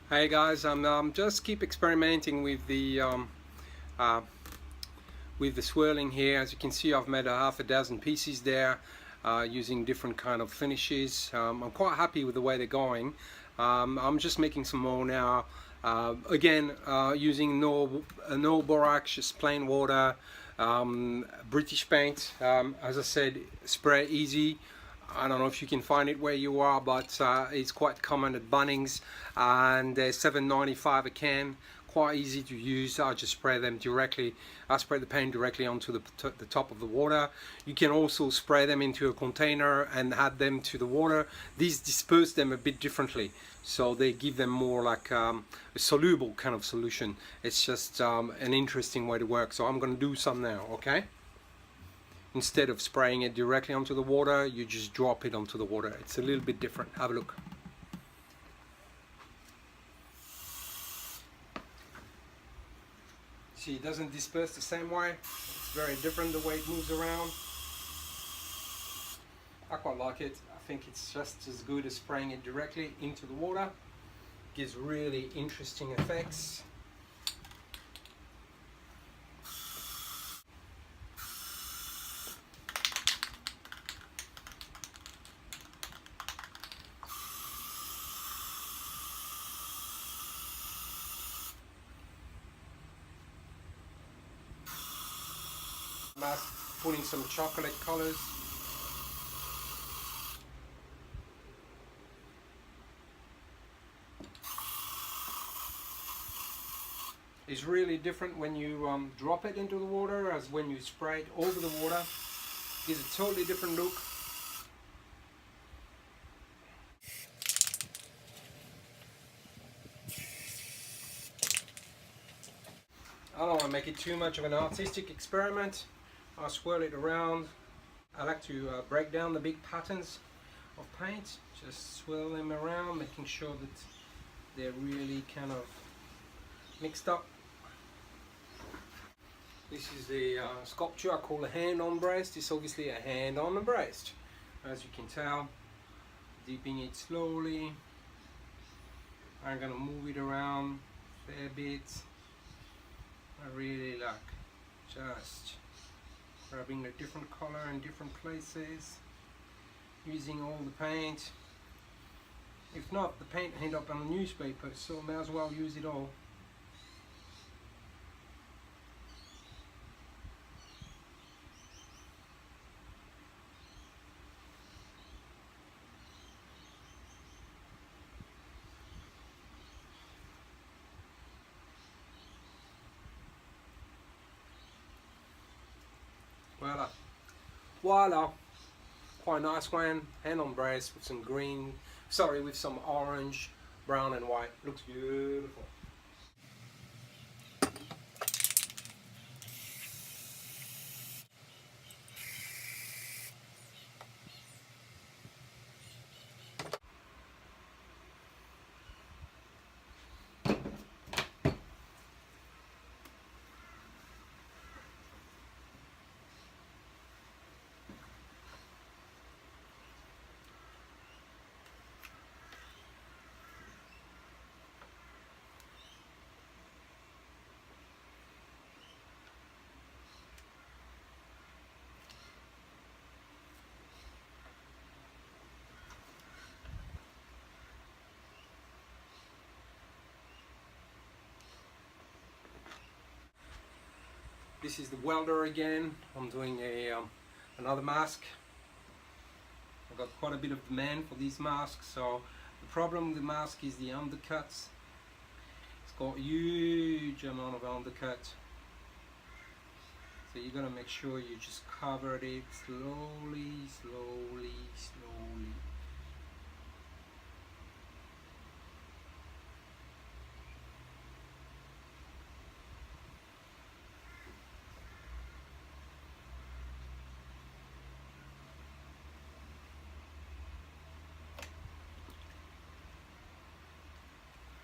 Hey guys, I'm just keep experimenting uh, with the swirling here. As you can see, I've made a half a dozen pieces there using different kind of finishes. I'm quite happy with the way they're going. I'm just making some more now. Again, using no borax, just plain water, British paint. As I said, spray easy. I don't know if you can find it where you are, but it's quite common at Bunnings, and they're $7.95 a can. Quite easy to use. I just spray them directly. I spray the paint directly onto the top of the water. You can also spray them into a container and add them to the water. These disperse them a bit differently, so they give them more like a soluble kind of solution. It's just an interesting way to work. So I'm going to do some now, okay? Instead of spraying it directly onto the water, you just drop it onto the water. It's a little bit different. Have a look. See, it doesn't disperse the same way. It's very different the way it moves around. I quite like it. I think it's just as good as spraying it directly into the water. Gives really interesting effects. Putting some chocolate colors. It's really different when you drop it into the water as when you spray it over the water. Gives a totally different look. I don't want to make it too much of an artistic experiment. I'll swirl it around. I like to break down the big patterns of paint. Just swirl them around, making sure that they're really kind of mixed up. This is the sculpture I call a hand on breast. It's obviously a hand on the breast. As you can tell, dipping it slowly. I'm gonna move it around a fair bit. I really like just grabbing a different color in different places, using all the paint. If not, the paint end up on a newspaper, so may as well use it all. Voila. Voila. Quite a nice one. Hand on breast with some green, with some orange, brown and white. Looks beautiful. This is the welder again. I'm doing another mask. I've got quite a bit of demand for these masks, so the problem with the mask is the undercuts. It's got a huge amount of undercut. So you gotta make sure you just cover it slowly, slowly, slowly.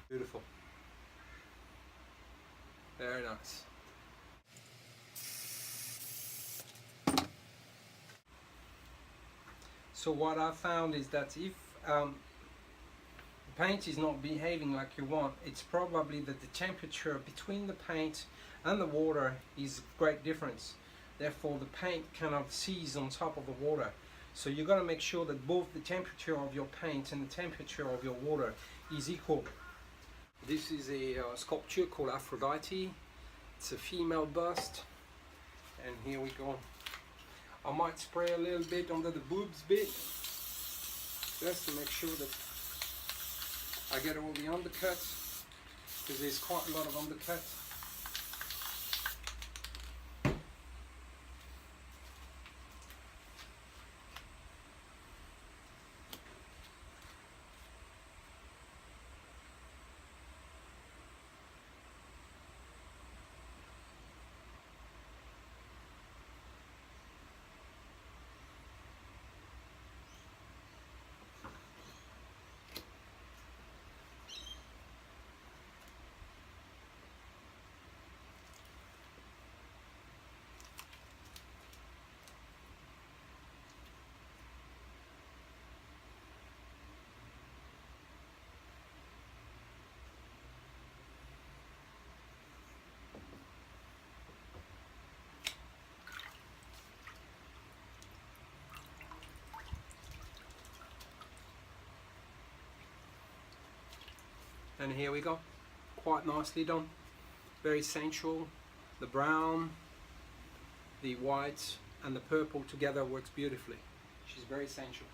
Beautiful. Very nice. So what I found is that if the paint is not behaving like you want, it's probably that the temperature between the paint and the water is great difference. Therefore the paint kind of seizes on top of the water. So you got to make sure that both the temperature of your paint and the temperature of your water is equal. This is a sculpture called Aphrodite. It's a female bust, and here we go. I might spray a little bit under the boobs bit, just to make sure that I get all the undercuts, because there's quite a lot of undercut. And here we go, quite nicely done, very sensual. The brown, the white and the purple together works beautifully. She's very sensual.